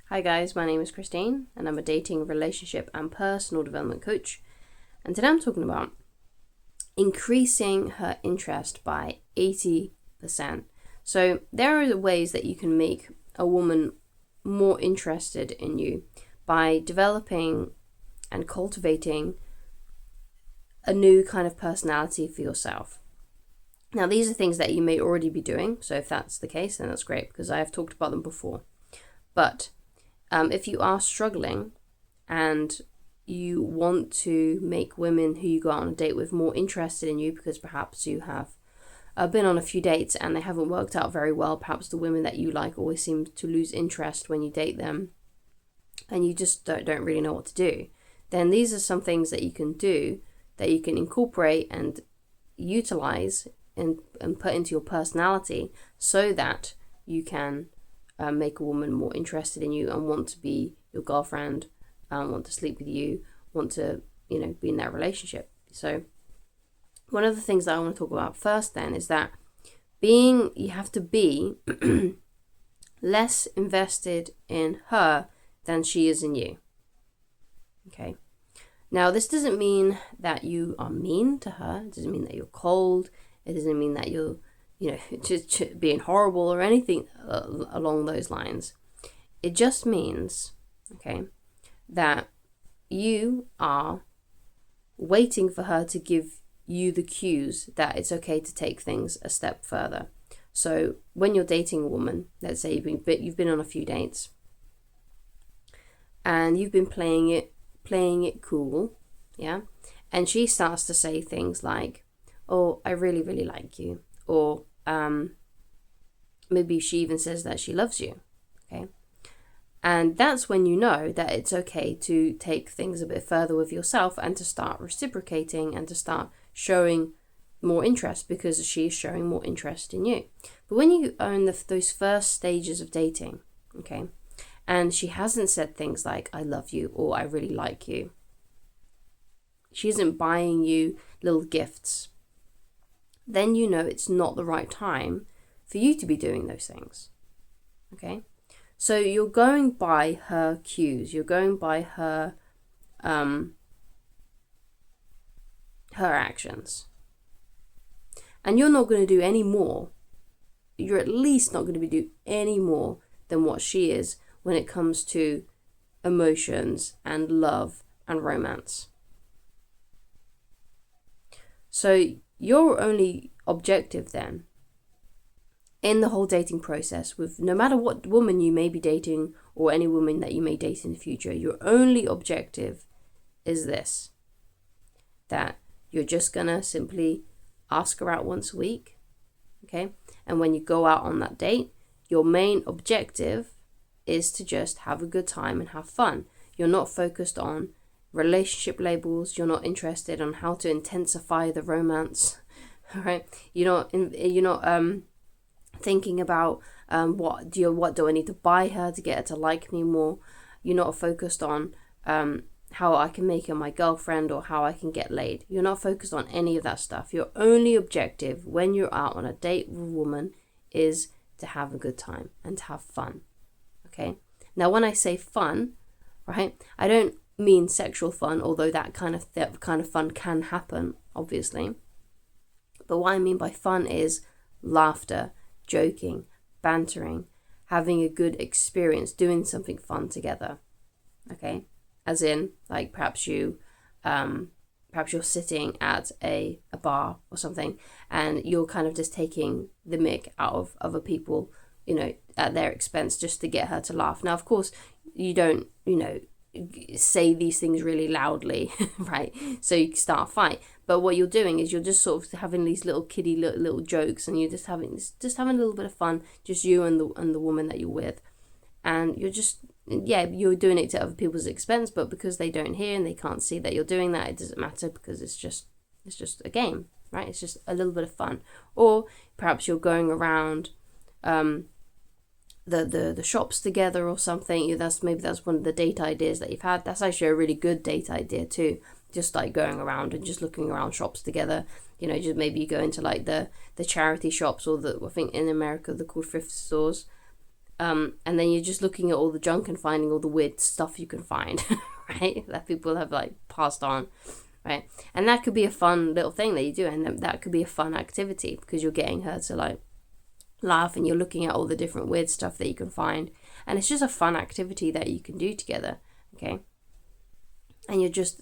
Hi guys, my name is Christine and I'm a dating, relationship and personal development coach. And today I'm talking about increasing her interest by 80%. So there are ways that you can make a woman more interested in you by developing and cultivating a new kind of personality for yourself. Now, these are things that you may already be doing. So if that's the case, then that's great because I have talked about them before. But if you are struggling and you want to make women who you go out on a date with more interested in you because perhaps you have been on a few dates and they haven't worked out very well, perhaps the women that you like always seem to lose interest when you date them and you just don't really know what to do, then these are some things that you can do that you can incorporate and utilize and put into your personality so that you can make a woman more interested in you and want to be your girlfriend, want to sleep with you, want to, be in that relationship. So one of the things that I want to talk about first then is that you have to be less invested in her than she is in you. Okay. Now, this doesn't mean that you are mean to her. It doesn't mean that you're cold. It doesn't mean that you're just being horrible or anything along those lines. It just means, that you are waiting for her to give you the cues that it's okay to take things a step further. So when you're dating a woman, let's say you've been on a few dates and you've been playing it cool, yeah, and she starts to say things like, "Oh, I really, really like you," or maybe she even says that she loves you, okay? And that's when you know that it's okay to take things a bit further with yourself and to start reciprocating and to start showing more interest because she's showing more interest in you. But when you are in those first stages of dating, okay, and she hasn't said things like, "I love you," or "I really like you," she isn't buying you little gifts, then you know it's not the right time for you to be doing those things, okay? So you're going by her cues, you're going by her actions. And you're not going to do any more. You're at least not going to do any more than what she is when it comes to emotions and love and romance. So your only objective then in the whole dating process, with no matter what woman you may be dating or any woman that you may date in the future, your only objective is this: that you're just gonna simply ask her out once a week, okay? And when you go out on that date, your main objective is to just have a good time and have fun. You're not focused on relationship labels. You're not interested on how to intensify the romance, right? You're not thinking about what do I need to buy her to get her to like me more. You're not focused on how I can make her my girlfriend or how I can get laid. You're not focused on any of that stuff. Your only objective when you're out on a date with a woman is to have a good time and to have fun. Okay? Now, when I say fun, right, I don't mean sexual fun, although that kind of fun can happen, obviously. But what I mean by fun is laughter, joking, bantering, having a good experience, doing something fun together. Okay? As in, like perhaps you're sitting at a bar or something and you're kind of just taking the mick out of other people, at their expense just to get her to laugh. Now, of course, you don't, say these things really loudly, right? So you start a fight. But what you're doing is you're just sort of having these little kiddie little jokes, and you're just having a little bit of fun, just you and the woman that you're with, and you're just you're doing it to other people's expense. But because they don't hear and they can't see that you're doing that, it doesn't matter because it's just a game, right? It's just a little bit of fun. Or perhaps you're going around the shops together or something. That's one of the date ideas that you've had. That's actually a really good date idea too. Just like going around and just looking around shops together. Just maybe you go into like the charity shops, or I think in America they're called thrift stores, And then you're just looking at all the junk and finding all the weird stuff you can find, right? That people have like passed on, right? And that could be a fun little thing that you do, and that could be a fun activity because you're getting her to like laugh, and you're looking at all the different weird stuff that you can find, and it's just a fun activity that you can do together, okay? And you're just,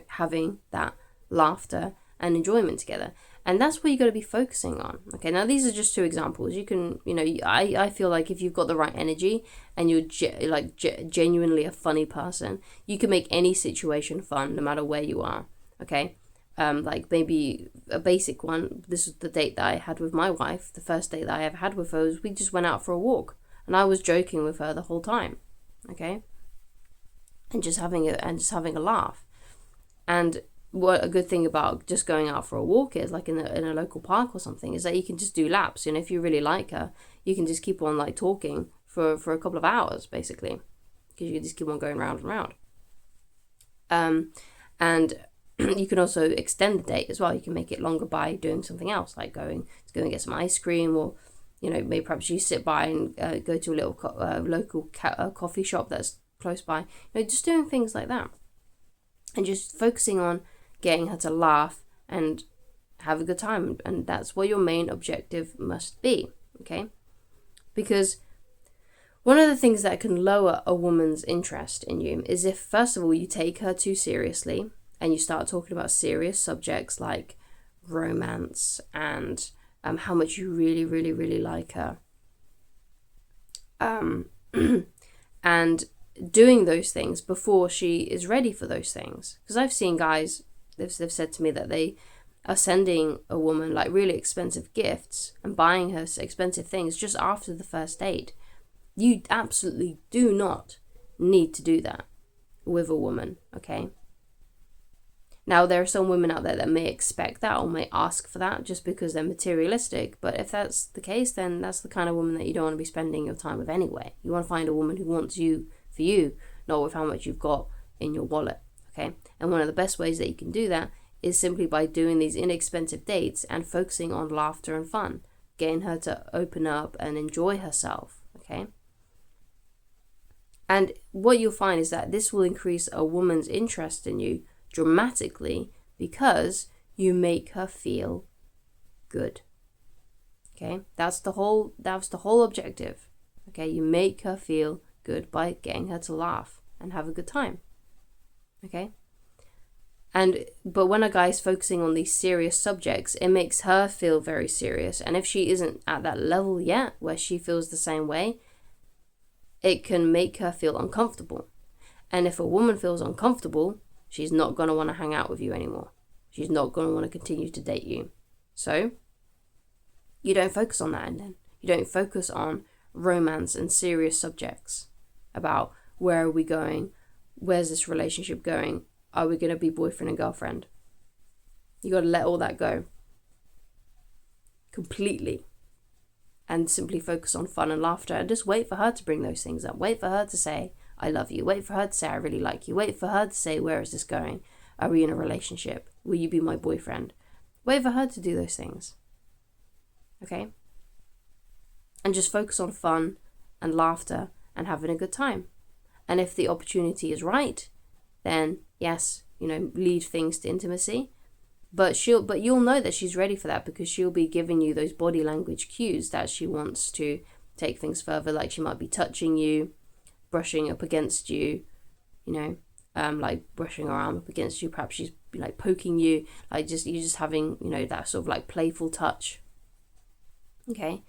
having that laughter and enjoyment together. And that's what you got to be focusing on. Okay, now these are just two examples. You can, I feel like if you've got the right energy and you're genuinely a funny person, you can make any situation fun no matter where you are. Okay, like maybe a basic one. This is the date that I had with my wife. The first date that I ever had with her was we just went out for a walk, and I was joking with her the whole time. Okay, and just having a laugh. And what a good thing about just going out for a walk is, like in a local park or something, is that you can just do laps. If you really like her, you can just keep on like talking for a couple of hours basically, because you can just keep on going round and round. And you can also extend the date as well. You can make it longer by doing something else, like going and get some ice cream, or maybe perhaps you sit by and go to a little local coffee shop that's close by. Just doing things like that, and just focusing on getting her to laugh and have a good time. And that's what your main objective must be, okay? Because one of the things that can lower a woman's interest in you is if, first of all, you take her too seriously and you start talking about serious subjects like romance and how much you really, really, really like her. And doing those things before she is ready for those things. Because I've seen guys, they've said to me that they are sending a woman like really expensive gifts and buying her expensive things just after the first date. You absolutely do not need to do that with a woman, okay? Now, there are some women out there that may expect that or may ask for that just because they're materialistic. But if that's the case, then that's the kind of woman that you don't want to be spending your time with anyway. You want to find a woman who wants you for you, not with how much you've got in your wallet, okay? And one of the best ways that you can do that is simply by doing these inexpensive dates and focusing on laughter and fun, getting her to open up and enjoy herself, okay? And what you'll find is that this will increase a woman's interest in you dramatically because you make her feel good. Okay, that's the whole objective. Okay, you make her feel good by getting her to laugh and have a good time. Okay, but when a guy is focusing on these serious subjects, it makes her feel very serious. And if she isn't at that level yet where she feels the same way, it can make her feel uncomfortable. And if a woman feels uncomfortable, she's not going to want to hang out with you anymore. She's not going to want to continue to date you. So you don't focus on that, and then you don't focus on romance and serious subjects about where are we going, where's this relationship going, are we going to be boyfriend and girlfriend. You got to let all that go completely and simply focus on fun and laughter, and just wait for her to bring those things up. Wait for her to say, I love you. Wait for her to say, I really like you. Wait for her to say, where is this going? Are we in a relationship? Will you be my boyfriend? Wait for her to do those things. Okay? And just focus on fun and laughter and having a good time. And if the opportunity is right, then yes, lead things to intimacy. But you'll know that she's ready for that because she'll be giving you those body language cues that she wants to take things further. Like she might be touching you, brushing up against you, like brushing her arm up against you. Perhaps she's like poking you, like you're just having, that sort of like playful touch. Okay.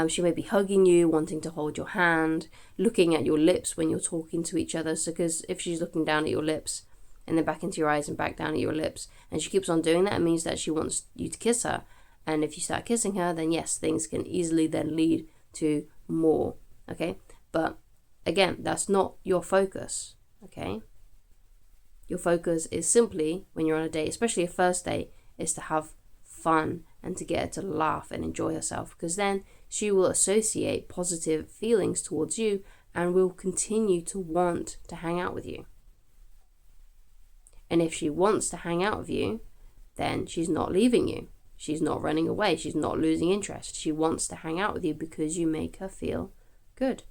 She may be hugging you, wanting to hold your hand, looking at your lips when you're talking to each other. So because if she's looking down at your lips and then back into your eyes and back down at your lips, and she keeps on doing that, it means that she wants you to kiss her. And if you start kissing her, then yes, things can easily then lead to more. Okay. But again, that's not your focus. Okay. Your focus is simply, when you're on a date, especially a first date, is to have fun and to get her to laugh and enjoy herself, because then she will associate positive feelings towards you and will continue to want to hang out with you. And if she wants to hang out with you, then she's not leaving you. She's not running away. She's not losing interest. She wants to hang out with you because you make her feel good.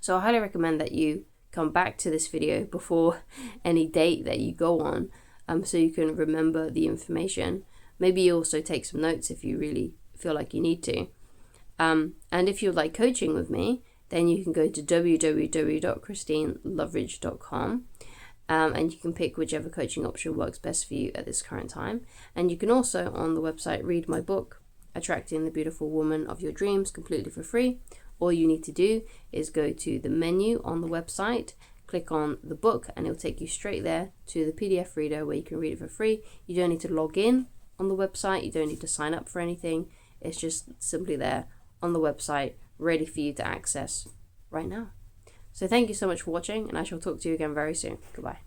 So I highly recommend that you come back to this video before any date that you go on, so you can remember the information. Maybe you also take some notes if you really feel like you need to. And if you'd like coaching with me, then you can go to www.christineloveridge.com, and you can pick whichever coaching option works best for you at this current time. And you can also, on the website, read my book, Attracting the Beautiful Woman of Your Dreams, completely for free. All you need to do is go to the menu on the website, click on the book, and it'll take you straight there to the PDF reader where you can read it for free. You don't need to log in on the website. You don't need to sign up for anything. It's just simply there on the website, ready for you to access right now. So thank you so much for watching, and I shall talk to you again very soon. Goodbye.